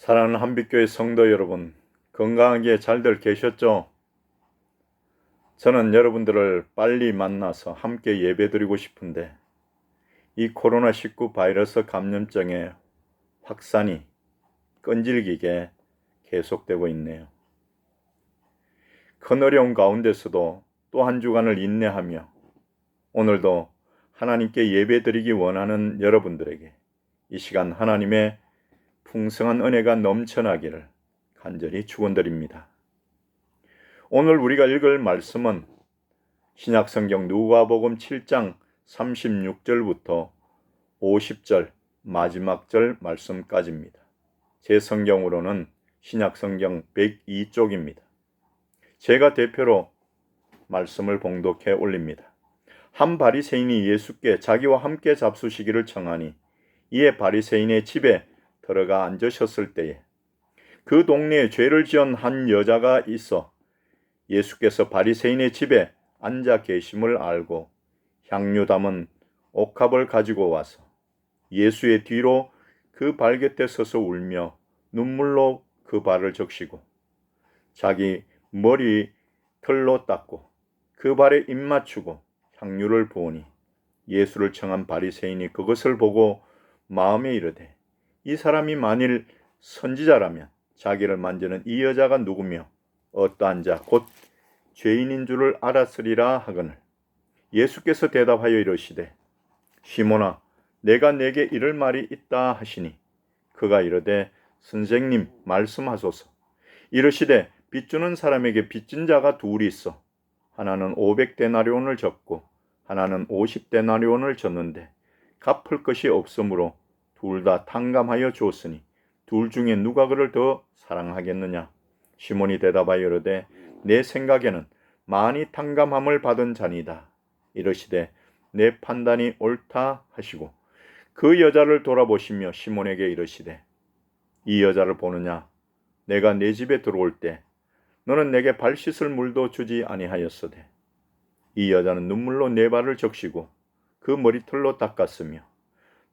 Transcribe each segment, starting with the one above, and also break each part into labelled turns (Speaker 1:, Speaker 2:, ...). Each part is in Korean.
Speaker 1: 사랑하는 한빛교회 성도 여러분, 건강하게 잘들 계셨죠? 저는 여러분들을 빨리 만나서 함께 예배드리고 싶은데 이 코로나19 바이러스 감염증의 확산이 끈질기게 계속되고 있네요. 큰 어려움 가운데서도 또 한 주간을 인내하며 오늘도 하나님께 예배드리기 원하는 여러분들에게 이 시간 하나님의 풍성한 은혜가 넘쳐나기를 간절히 축원드립니다. 오늘 우리가 읽을 말씀은 신약성경 누가복음 7장 36절부터 50절 마지막 절 말씀까지입니다. 제 성경으로는 신약성경 102쪽입니다. 제가 대표로 말씀을 봉독해 올립니다. 한 바리새인이 예수께 자기와 함께 잡수시기를 청하니 이에 바리새인의 집에 들어가 앉으셨을 때에 그 동네에 죄를 지은 한 여자가 있어 예수께서 바리새인의 집에 앉아 계심을 알고 향유 담은 옥합을 가지고 와서 예수의 뒤로 그 발 곁에 서서 울며 눈물로 그 발을 적시고 자기 머리 털로 닦고 그 발에 입 맞추고 향유를 부으니 예수를 청한 바리새인이 그것을 보고 마음에 이르되 이 사람이 만일 선지자라면 자기를 만지는 이 여자가 누구며 어떠한 자 곧 죄인인 줄을 알았으리라 하거늘 예수께서 대답하여 이르시되 시몬아 내가 내게 이를 말이 있다 하시니 그가 이르되 선생님 말씀하소서. 이르시되 빚주는 사람에게 빚진 자가 둘이 있어 하나는 500데나리온을 졌고 하나는 50데나리온을 졌는데 갚을 것이 없으므로 둘 다 탕감하여 주었으니 둘 중에 누가 그를 더 사랑하겠느냐. 시몬이 대답하여 이르되 내 생각에는 많이 탕감함을 받은 자니다. 이르시되 내 판단이 옳다 하시고 그 여자를 돌아보시며 시몬에게 이르시되 이 여자를 보느냐. 내가 내 집에 들어올 때 너는 내게 발 씻을 물도 주지 아니하였으되 이 여자는 눈물로 내 발을 적시고 그 머리털로 닦았으며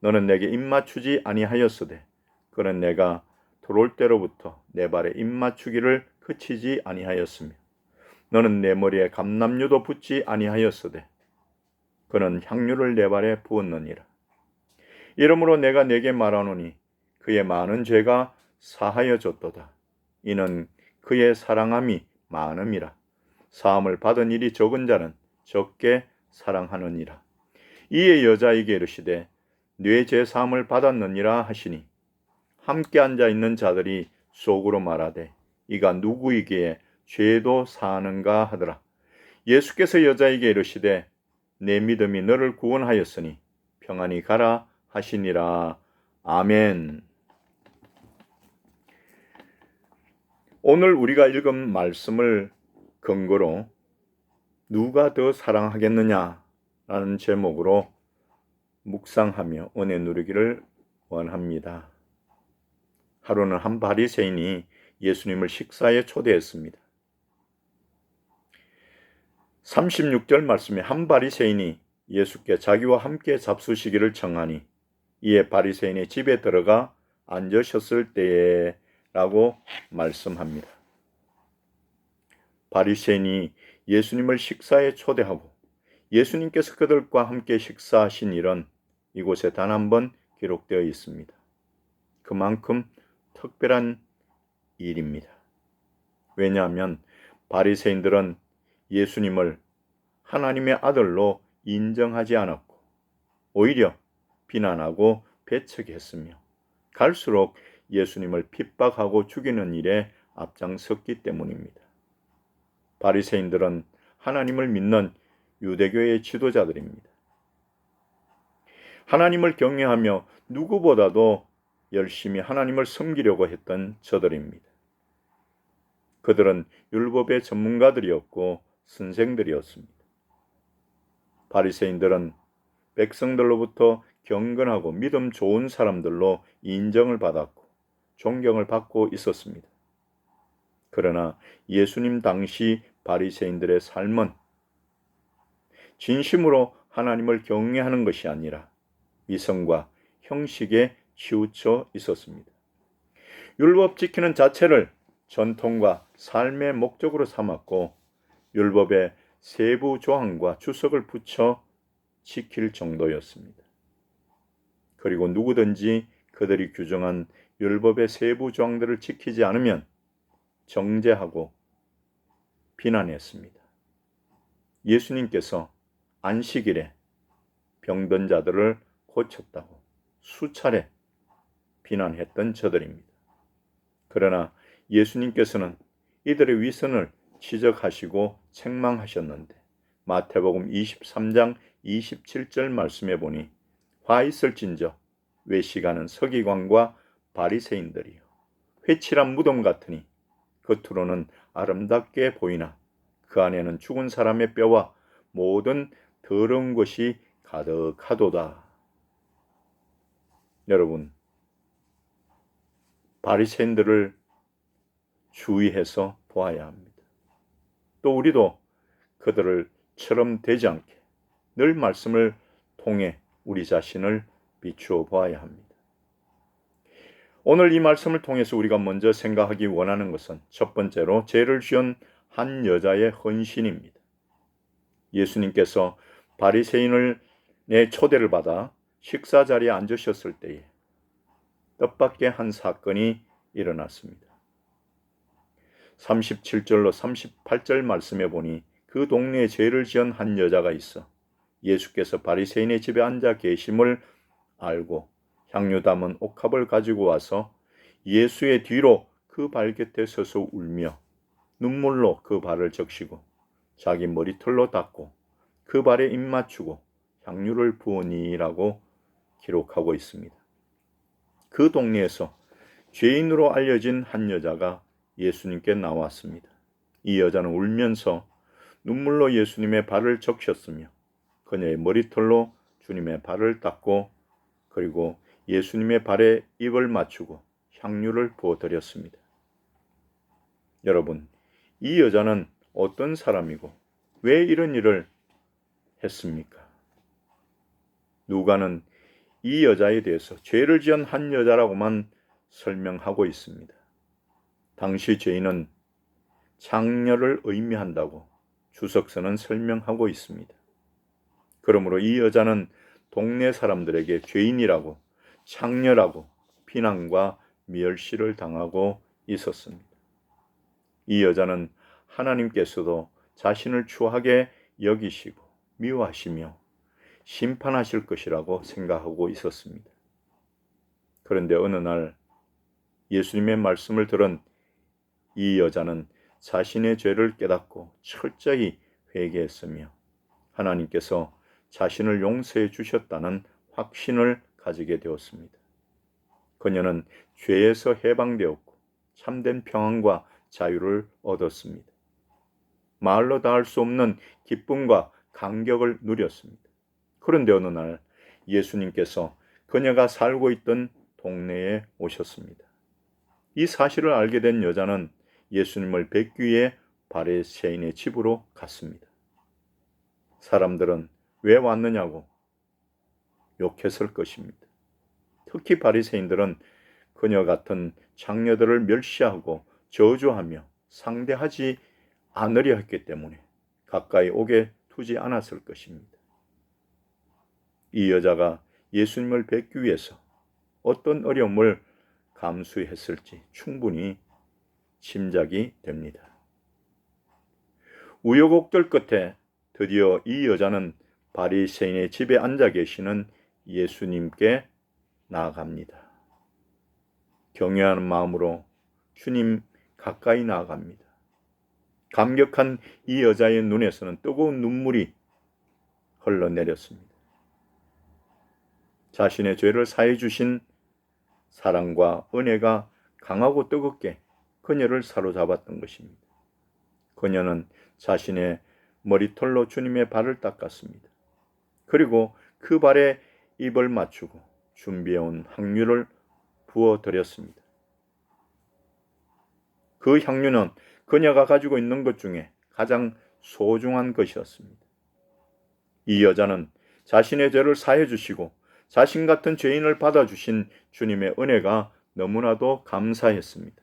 Speaker 1: 너는 내게 입 맞추지 아니하였으되 그는 내가 들어올 때로부터 내 발에 입 맞추기를 그치지 아니하였으며 너는 내 머리에 감람유도 붓지 아니하였으되 그는 향유를 내 발에 부었느니라. 이러므로 내가 내게 말하노니 그의 많은 죄가 사하여졌도다. 이는 그의 사랑함이 많음이라. 사함을 받은 일이 적은 자는 적게 사랑하느니라. 이에 여자에게 이르시되 네 죄 사함을 받았느니라 하시니 함께 앉아 있는 자들이 속으로 말하되 이가 누구이기에 죄도 사하는가 하더라. 예수께서 여자에게 이르시되 내 믿음이 너를 구원하였으니 평안히 가라 하시니라. 아멘. 오늘 우리가 읽은 말씀을 근거로 누가 더 사랑하겠느냐라는 제목으로 묵상하며 은혜 누리기를 원합니다. 하루는 한 바리새인이 예수님을 식사에 초대했습니다. 36절 말씀에 한 바리새인이 예수께 자기와 함께 잡수시기를 청하니 이에 바리새인의 집에 들어가 앉으셨을 때에 라고 말씀합니다. 바리새인이 예수님을 식사에 초대하고 예수님께서 그들과 함께 식사하신 일은 이곳에 단 한 번 기록되어 있습니다. 그만큼 특별한 일입니다. 왜냐하면 바리새인들은 예수님을 하나님의 아들로 인정하지 않았고 오히려 비난하고 배척했으며 갈수록 예수님을 핍박하고 죽이는 일에 앞장섰기 때문입니다. 바리새인들은 하나님을 믿는 유대교의 지도자들입니다. 하나님을 경외하며 누구보다도 열심히 하나님을 섬기려고 했던 저들입니다. 그들은 율법의 전문가들이었고 선생들이었습니다. 바리새인들은 백성들로부터 경건하고 믿음 좋은 사람들로 인정을 받았고 존경을 받고 있었습니다. 그러나 예수님 당시 바리새인들의 삶은 진심으로 하나님을 경외하는 것이 아니라 위선과 형식에 치우쳐 있었습니다. 율법 지키는 자체를 전통과 삶의 목적으로 삼았고 율법의 세부 조항과 주석을 붙여 지킬 정도였습니다. 그리고 누구든지 그들이 규정한 율법의 세부 조항들을 지키지 않으면 정죄하고 비난했습니다. 예수님께서 안식일에 병든 자들을 고쳤다고 수차례 비난했던 저들입니다. 그러나 예수님께서는 이들의 위선을 지적하시고 책망하셨는데 마태복음 23장 27절 말씀해 보니 화 있을진저 외식하는 서기관과 바리새인들이요 회칠한 무덤 같으니 겉으로는 아름답게 보이나 그 안에는 죽은 사람의 뼈와 모든 더러운 것이 가득하도다. 여러분, 바리새인들을 주의해서 보아야 합니다. 또 우리도 그들을처럼 되지 않게 늘 말씀을 통해 우리 자신을 비추어 보아야 합니다. 오늘 이 말씀을 통해서 우리가 먼저 생각하기 원하는 것은 첫 번째로 죄를 지은 한 여자의 헌신입니다. 예수님께서 바리새인의 초대를 받아 식사 자리에 앉으셨을 때에 뜻밖의 한 사건이 일어났습니다. 37절로 38절 말씀해 보니 그 동네에 죄를 지은 한 여자가 있어 예수께서 바리새인의 집에 앉아 계심을 알고 향유 담은 옥합을 가지고 와서 예수의 뒤로 그 발 곁에 서서 울며 눈물로 그 발을 적시고 자기 머리털로 닦고 그 발에 입 맞추고 향유를 부으니라고 기록하고 있습니다. 그 동네에서 죄인으로 알려진 한 여자가 예수님께 나왔습니다. 이 여자는 울면서 눈물로 예수님의 발을 적셨으며 그녀의 머리털로 주님의 발을 닦고 그리고 예수님의 발에 입을 맞추고 향유를 부어드렸습니다. 여러분, 이 여자는 어떤 사람이고 왜 이런 일을 했습니까? 누가는 이 여자에 대해서 죄를 지은 한 여자라고만 설명하고 있습니다. 당시 죄인은 장녀를 의미한다고 주석서는 설명하고 있습니다. 그러므로 이 여자는 동네 사람들에게 죄인이라고 장녀라고 비난과 멸시를 당하고 있었습니다. 이 여자는 하나님께서도 자신을 추하게 여기시고 미워하시며 심판하실 것이라고 생각하고 있었습니다. 그런데 어느 날 예수님의 말씀을 들은 이 여자는 자신의 죄를 깨닫고 철저히 회개했으며 하나님께서 자신을 용서해 주셨다는 확신을 가지게 되었습니다. 그녀는 죄에서 해방되었고 참된 평안과 자유를 얻었습니다. 말로 다 할 수 없는 기쁨과 감격을 누렸습니다. 그런데 어느 날 예수님께서 그녀가 살고 있던 동네에 오셨습니다. 이 사실을 알게 된 여자는 예수님을 뵙기 위해 바리새인의 집으로 갔습니다. 사람들은 왜 왔느냐고 욕했을 것입니다. 특히 바리새인들은 그녀 같은 장녀들을 멸시하고 저주하며 상대하지 않으려 했기 때문에 가까이 오게 두지 않았을 것입니다. 이 여자가 예수님을 뵙기 위해서 어떤 어려움을 감수했을지 충분히 짐작이 됩니다. 우여곡절 끝에 드디어 이 여자는 바리새인의 집에 앉아 계시는 예수님께 나아갑니다. 경외하는 마음으로 주님 가까이 나아갑니다. 감격한 이 여자의 눈에서는 뜨거운 눈물이 흘러내렸습니다. 자신의 죄를 사해 주신 사랑과 은혜가 강하고 뜨겁게 그녀를 사로잡았던 것입니다. 그녀는 자신의 머리털로 주님의 발을 닦았습니다. 그리고 그 발에 입을 맞추고 준비해온 향유를 부어드렸습니다. 그 향유는 그녀가 가지고 있는 것 중에 가장 소중한 것이었습니다. 이 여자는 자신의 죄를 사해 주시고 자신 같은 죄인을 받아주신 주님의 은혜가 너무나도 감사했습니다.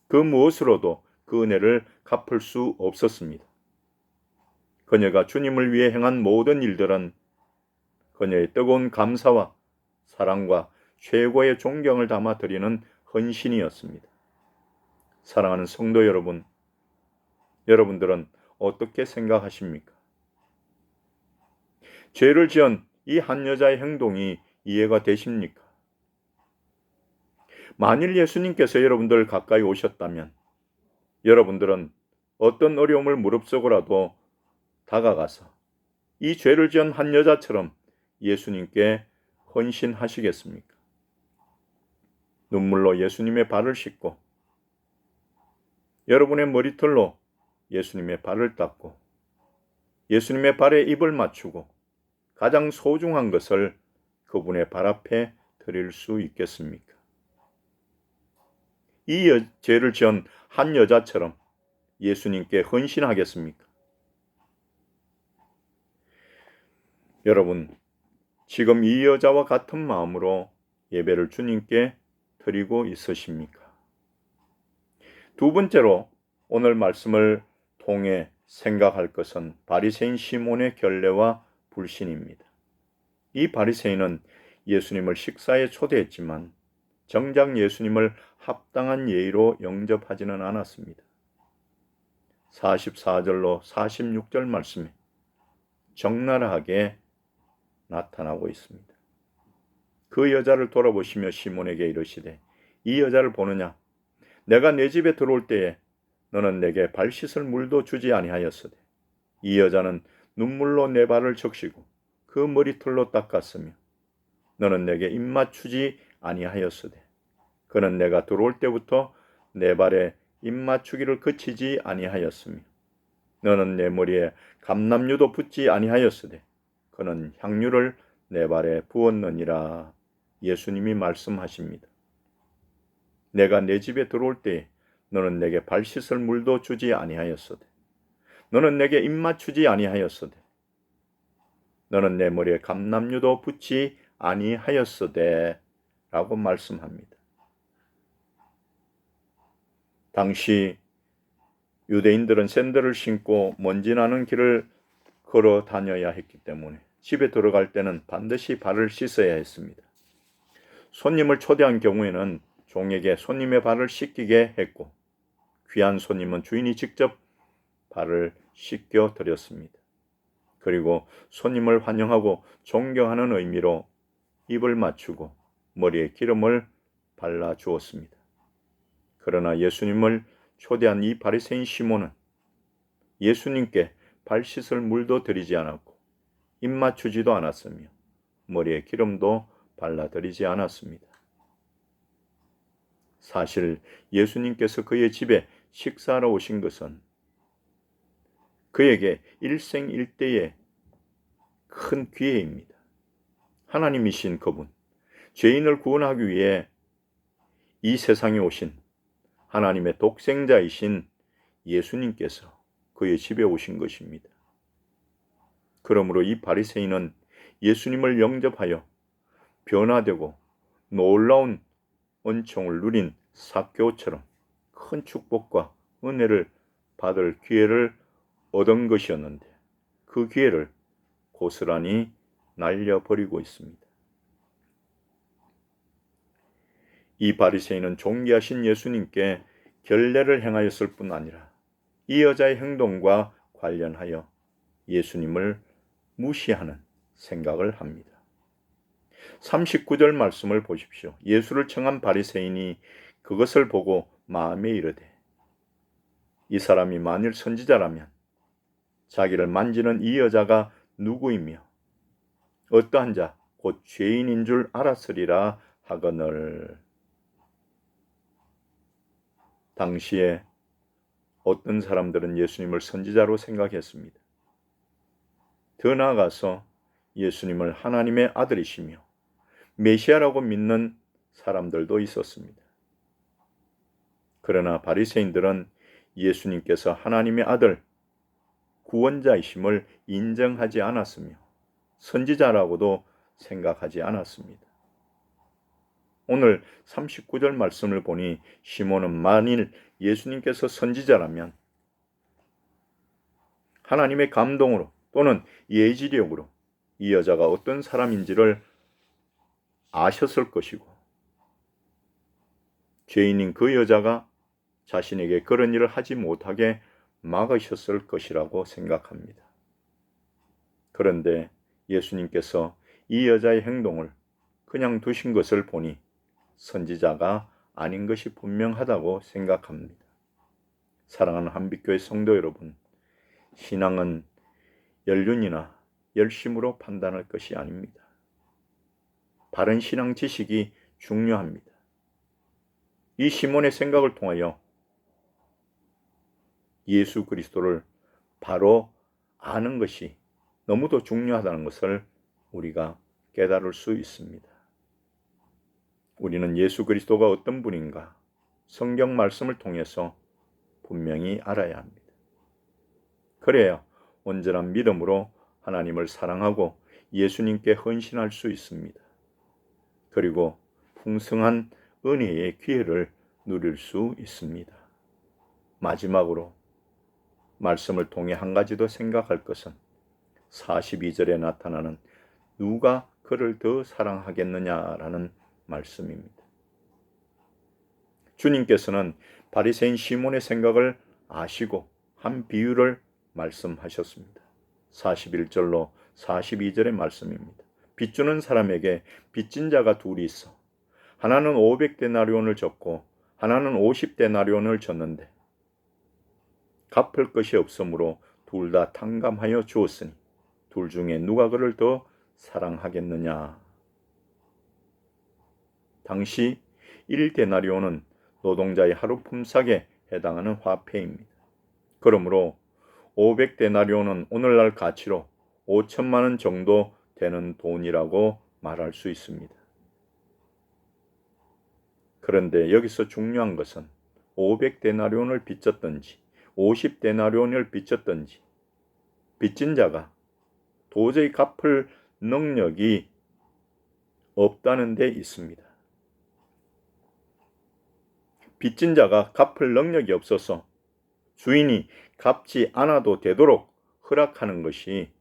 Speaker 1: 그 무엇으로도 그 은혜를 갚을 수 없었습니다. 그녀가 주님을 위해 행한 모든 일들은 그녀의 뜨거운 감사와 사랑과 최고의 존경을 담아 드리는 헌신이었습니다. 사랑하는 성도 여러분, 여러분들은 어떻게 생각하십니까? 죄를 지은 이 한 여자의 행동이 이해가 되십니까? 만일 예수님께서 여러분들 가까이 오셨다면 여러분들은 어떤 어려움을 무릅쓰고라도 다가가서 이 죄를 지은 한 여자처럼 예수님께 헌신하시겠습니까? 눈물로 예수님의 발을 씻고 여러분의 머리털로 예수님의 발을 닦고 예수님의 발에 입을 맞추고 가장 소중한 것을 그분의 발 앞에 드릴 수 있겠습니까? 이 죄를 지은 한 여자처럼 예수님께 헌신하겠습니까? 여러분, 지금 이 여자와 같은 마음으로 예배를 주님께 드리고 있으십니까? 두 번째로 오늘 말씀을 통해 생각할 것은 바리새인 시몬의 결례와 불신입니다. 이 바리새인은 예수님을 식사에 초대했지만 정작 예수님을 합당한 예의로 영접하지는 않았습니다. 44절로 46절 말씀에 적나라하게 나타나고 있습니다. 그 여자를 돌아보시며 시몬에게 이르시되 이 여자를 보느냐? 내가 내 집에 들어올 때에 너는 내게 발 씻을 물도 주지 아니하였으되 이 여자는 눈물로 내 발을 적시고 그 머리털로 닦았으며 너는 내게 입 맞추지 아니하였으되 그는 내가 들어올 때부터 내 발에 입 맞추기를 그치지 아니하였으며 너는 내 머리에 감람유도 붓지 아니하였으되 그는 향유를 내 발에 부었느니라. 예수님이 말씀하십니다. 내가 내 집에 들어올 때에 너는 내게 발 씻을 물도 주지 아니하였으되 너는 내게 입 맞추지 아니하였으되 너는 내 머리에 감람유도 붓지 아니하였으되 라고 말씀합니다. 당시 유대인들은 샌들을 신고 먼지 나는 길을 걸어 다녀야 했기 때문에 집에 들어갈 때는 반드시 발을 씻어야 했습니다. 손님을 초대한 경우에는 종에게 손님의 발을 씻기게 했고 귀한 손님은 주인이 직접 발을 씻겨 드렸습니다. 그리고 손님을 환영하고 존경하는 의미로 입을 맞추고 머리에 기름을 발라 주었습니다. 그러나 예수님을 초대한 이 바리새인 시몬은 예수님께 발 씻을 물도 드리지 않았고 입 맞추지도 않았으며 머리에 기름도 발라드리지 않았습니다. 사실 예수님께서 그의 집에 식사하러 오신 것은 그에게 일생일대의 큰 기회입니다. 하나님이신 그분, 죄인을 구원하기 위해 이 세상에 오신 하나님의 독생자이신 예수님께서 그의 집에 오신 것입니다. 그러므로 이 바리새인은 예수님을 영접하여 변화되고 놀라운 은총을 누린 삭개오처럼 큰 축복과 은혜를 받을 기회를 얻은 것이었는데 그 기회를 고스란히 날려버리고 있습니다. 이 바리새인은 존귀하신 예수님께 결례를 행하였을 뿐 아니라 이 여자의 행동과 관련하여 예수님을 무시하는 생각을 합니다. 39절 말씀을 보십시오. 예수를 청한 바리새인이 그것을 보고 마음에 이르되 이 사람이 만일 선지자라면 자기를 만지는 이 여자가 누구이며 어떠한 자 곧 죄인인 줄 알았으리라 하거늘. 당시에 어떤 사람들은 예수님을 선지자로 생각했습니다. 더 나아가서 예수님을 하나님의 아들이시며 메시아라고 믿는 사람들도 있었습니다. 그러나 바리새인들은 예수님께서 하나님의 아들, 구원자이심을 인정하지 않았으며 선지자라고도 생각하지 않았습니다. 오늘 39절 말씀을 보니 시몬은 만일 예수님께서 선지자라면 하나님의 감동으로 또는 예지력으로 이 여자가 어떤 사람인지를 아셨을 것이고 죄인인 그 여자가 자신에게 그런 일을 하지 못하게 막으셨을 것이라고 생각합니다. 그런데 예수님께서 이 여자의 행동을 그냥 두신 것을 보니 선지자가 아닌 것이 분명하다고 생각합니다. 사랑하는 한빛교회 성도 여러분, 신앙은 연륜이나 열심으로 판단할 것이 아닙니다. 바른 신앙 지식이 중요합니다. 이 시몬의 생각을 통하여 예수 그리스도를 바로 아는 것이 너무도 중요하다는 것을 우리가 깨달을 수 있습니다. 우리는 예수 그리스도가 어떤 분인가 성경 말씀을 통해서 분명히 알아야 합니다. 그래야 온전한 믿음으로 하나님을 사랑하고 예수님께 헌신할 수 있습니다. 그리고 풍성한 은혜의 기회를 누릴 수 있습니다. 마지막으로 말씀을 통해 한 가지 더 생각할 것은 42절에 나타나는 누가 그를 더 사랑하겠느냐라는 말씀입니다. 주님께서는 바리새인 시몬의 생각을 아시고 한 비유를 말씀하셨습니다. 41절로 42절의 말씀입니다. 빚주는 사람에게 빚진 자가 둘이 있어 하나는 500데나리온을 줬고 하나는 50데나리온을 줬는데 갚을 것이 없으므로 둘 다 탕감하여 주었으니 둘 중에 누가 그를 더 사랑하겠느냐. 당시 1데나리온은 노동자의 하루 품삯에 해당하는 화폐입니다. 그러므로 500데나리온은 오늘날 가치로 5천만 원 정도 되는 돈이라고 말할 수 있습니다. 그런데 여기서 중요한 것은 500데나리온을 빚졌든지 50데나리온을 빚졌든지 빚진 자가 도저히 갚을 능력이 없다는 데 있습니다. 빚진 자가 갚을 능력이 없어서 주인이 갚지 않아도 되도록 허락하는 것이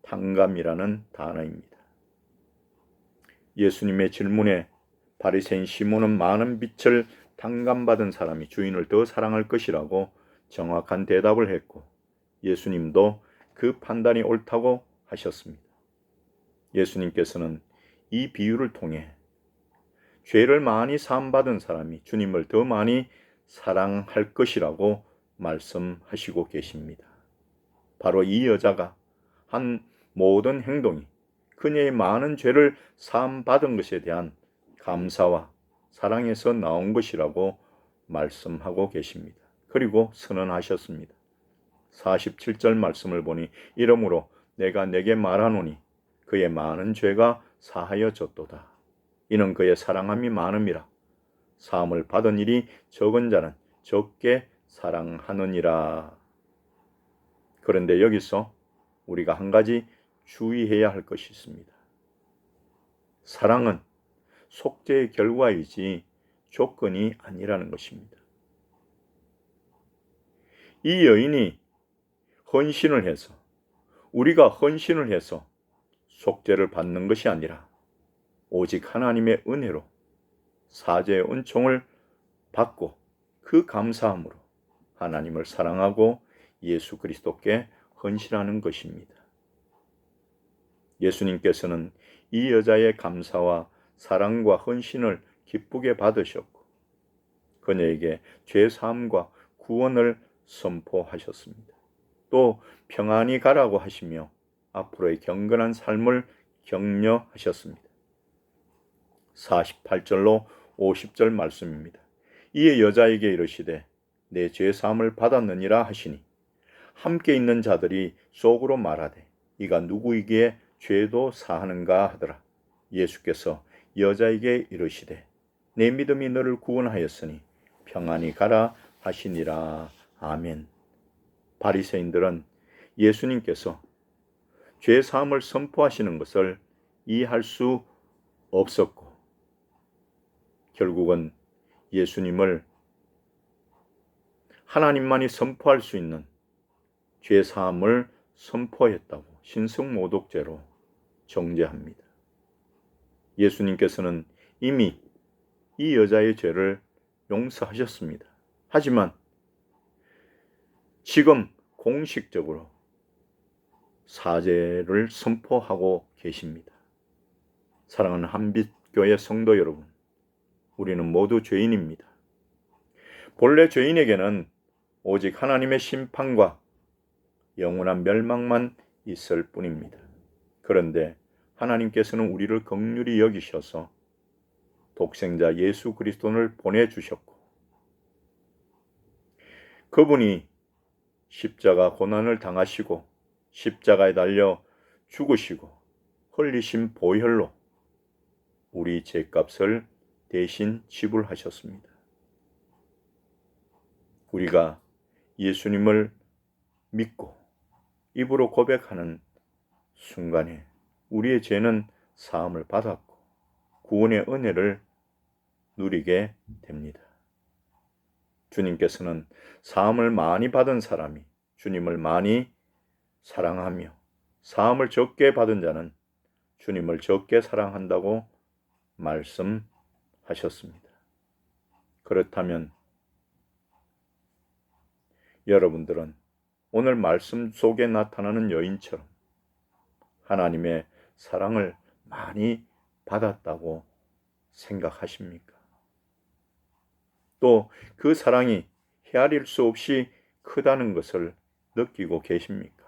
Speaker 1: 탕감이라는 단어입니다. 예수님의 질문에 바리새인 시몬은 많은 빚을 탕감받은 사람이 주인을 더 사랑할 것이라고 정확한 대답을 했고 예수님도 그 판단이 옳다고 하셨습니다. 예수님께서는 이 비유를 통해 죄를 많이 사함받은 사람이 주님을 더 많이 사랑할 것이라고 말씀하시고 계십니다. 바로 이 여자가 한 모든 행동이 그녀의 많은 죄를 사함받은 것에 대한 감사와 사랑에서 나온 것이라고 말씀하고 계십니다. 그리고 선언하셨습니다. 47절 말씀을 보니 이러므로 내가 내게 말하노니 그의 많은 죄가 사하여 졌도다. 이는 그의 사랑함이 많음이라. 사함을 받은 일이 적은 자는 적게 사랑하느니라. 그런데 여기서 우리가 한 가지 주의해야 할 것이 있습니다. 사랑은 속죄의 결과이지 조건이 아니라는 것입니다. 이 여인이 헌신을 해서 우리가 헌신을 해서 속죄를 받는 것이 아니라 오직 하나님의 은혜로 사죄의 은총을 받고 그 감사함으로 하나님을 사랑하고 예수 그리스도께 헌신하는 것입니다. 예수님께서는 이 여자의 감사와 사랑과 헌신을 기쁘게 받으셨고 그녀에게 죄사함과 구원을 선포하셨습니다. 또 평안히 가라고 하시며 앞으로의 경건한 삶을 격려하셨습니다. 48절로 50절 말씀입니다. 이에 여자에게 이르시되 내 죄사함을 받았느니라 하시니 함께 있는 자들이 속으로 말하되 이가 누구이기에 죄도 사하는가 하더라. 예수께서 여자에게 이르시되 내 믿음이 너를 구원하였으니 평안히 가라 하시니라. 아멘. 바리새인들은 예수님께서 죄사함을 선포하시는 것을 이해할 수 없었고 결국은 예수님을 하나님만이 선포할 수 있는 죄 사함을 선포했다고 신성모독죄로 정죄합니다. 예수님께서는 이미 이 여자의 죄를 용서하셨습니다. 하지만 지금 공식적으로 사죄를 선포하고 계십니다. 사랑하는 한빛교회 성도 여러분, 우리는 모두 죄인입니다. 본래 죄인에게는 오직 하나님의 심판과 영원한 멸망만 있을 뿐입니다. 그런데 하나님께서는 우리를 긍휼히 여기셔서 독생자 예수 그리스도를 보내주셨고, 그분이 십자가 고난을 당하시고 십자가에 달려 죽으시고 흘리신 보혈로 우리 죄값을 대신 지불하셨습니다. 우리가 예수님을 믿고 입으로 고백하는 순간에 우리의 죄는 사함을 받았고 구원의 은혜를 누리게 됩니다. 주님께서는 사함을 많이 받은 사람이 주님을 많이 사랑하며 사함을 적게 받은 자는 주님을 적게 사랑한다고 말씀하셨습니다. 그렇다면 여러분들은 오늘 말씀 속에 나타나는 여인처럼 하나님의 사랑을 많이 받았다고 생각하십니까? 또 그 사랑이 헤아릴 수 없이 크다는 것을 느끼고 계십니까?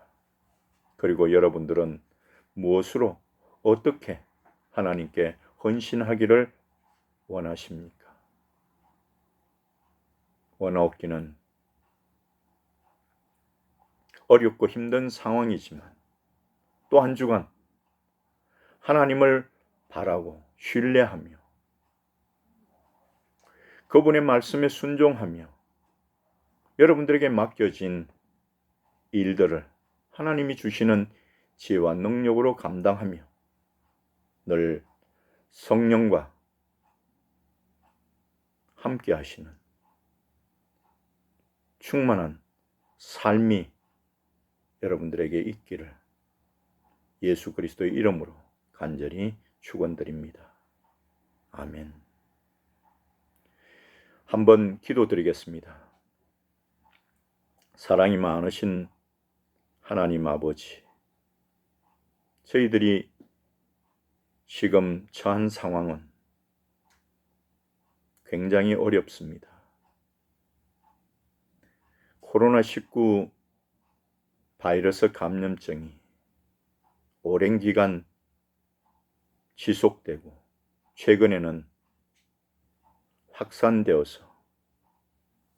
Speaker 1: 그리고 여러분들은 무엇으로 어떻게 하나님께 헌신하기를 원하십니까? 원하옵기는 어렵고 힘든 상황이지만 또 한 주간 하나님을 바라고 신뢰하며 그분의 말씀에 순종하며 여러분들에게 맡겨진 일들을 하나님이 주시는 지혜와 능력으로 감당하며 늘 성령과 함께 하시는 충만한 삶이 여러분들에게 있기를 예수 그리스도의 이름으로 간절히 축원드립니다. 아멘. 한번 기도드리겠습니다. 사랑이 많으신 하나님 아버지, 저희들이 지금 처한 상황은 굉장히 어렵습니다. 코로나19 바이러스 감염증이 오랜 기간 지속되고 최근에는 확산되어서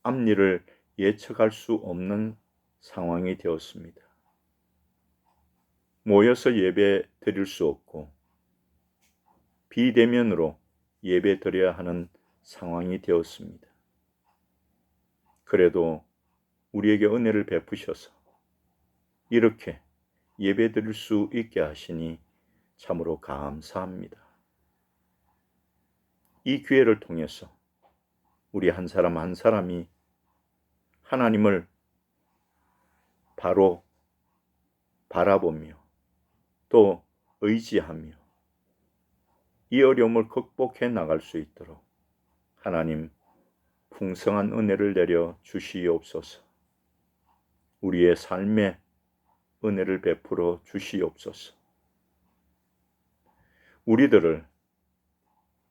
Speaker 1: 앞일을 예측할 수 없는 상황이 되었습니다. 모여서 예배 드릴 수 없고 비대면으로 예배 드려야 하는 상황이 되었습니다. 그래도 우리에게 은혜를 베푸셔서 이렇게 예배 드릴 수 있게 하시니 참으로 감사합니다. 이 기회를 통해서 우리 한 사람 한 사람이 하나님을 바로 바라보며 또 의지하며 이 어려움을 극복해 나갈 수 있도록 하나님 풍성한 은혜를 내려 주시옵소서. 우리의 삶에 은혜를 베풀어 주시옵소서. 우리들을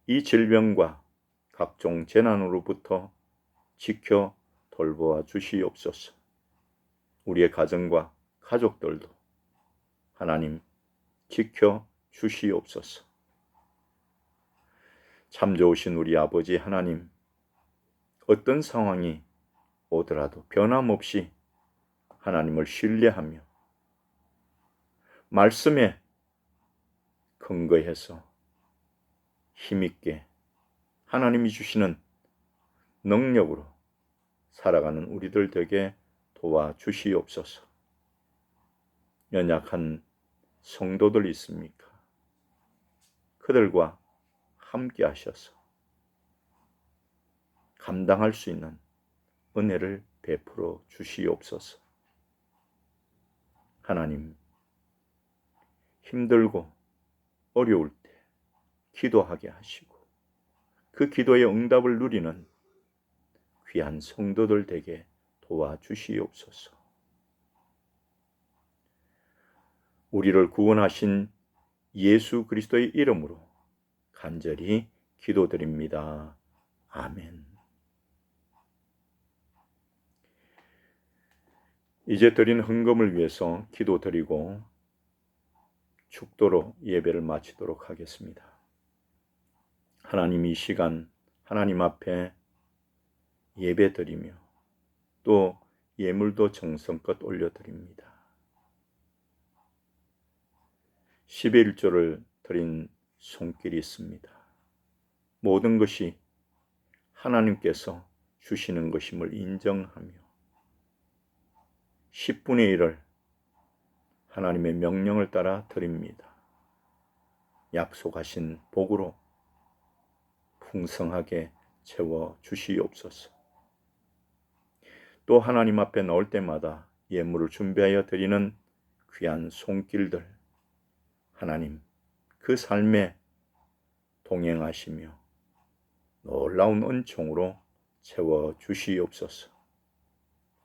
Speaker 1: 이 질병과 각종 재난으로부터 지켜 돌보아 주시옵소서. 우리의 가정과 가족들도 하나님 지켜 주시옵소서. 참 좋으신 우리 아버지 하나님, 어떤 상황이 오더라도 변함없이 하나님을 신뢰하며 말씀에 근거해서 힘있게 하나님이 주시는 능력으로 살아가는 우리들 되게 도와주시옵소서. 연약한 성도들 있습니까? 그들과 함께 하셔서 감당할 수 있는 은혜를 베풀어 주시옵소서. 하나님, 힘들고 어려울 때 기도하게 하시고 그 기도의 응답을 누리는 귀한 성도들 되게 도와주시옵소서. 우리를 구원하신 예수 그리스도의 이름으로 간절히 기도드립니다. 아멘. 이제 드린 헌금을 위해서 기도드리고 축도로 예배를 마치도록 하겠습니다. 하나님, 이 시간 하나님 앞에 예배드리며 또 예물도 정성껏 올려드립니다. 11조를 드린 손길이 있습니다. 모든 것이 하나님께서 주시는 것임을 인정하며 10분의 1을 하나님의 명령을 따라 드립니다. 약속하신 복으로 풍성하게 채워 주시옵소서. 또 하나님 앞에 나올 때마다 예물을 준비하여 드리는 귀한 손길들, 하나님 그 삶에 동행하시며 놀라운 은총으로 채워 주시옵소서.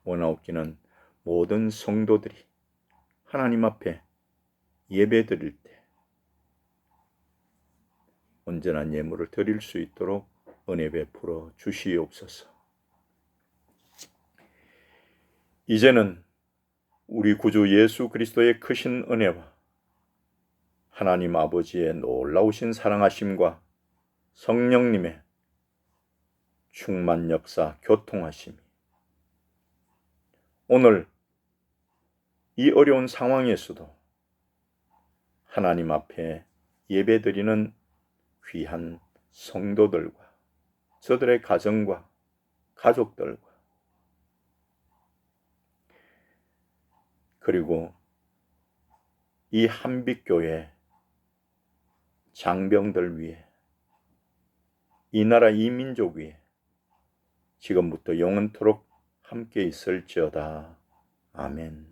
Speaker 1: 원하옵기는 모든 성도들이 하나님 앞에 예배 드릴 때 온전한 예물을 드릴 수 있도록 은혜 베풀어 주시옵소서. 이제는 우리 구주 예수 그리스도의 크신 은혜와 하나님 아버지의 놀라우신 사랑하심과 성령님의 충만 역사 교통하심이 오늘 이 어려운 상황에서도 하나님 앞에 예배드리는 귀한 성도들과 저들의 가정과 가족들과 그리고 이 한빛교회 장병들 위해 이 나라 이 민족 위에 지금부터 영원토록 함께 있을지어다. 아멘.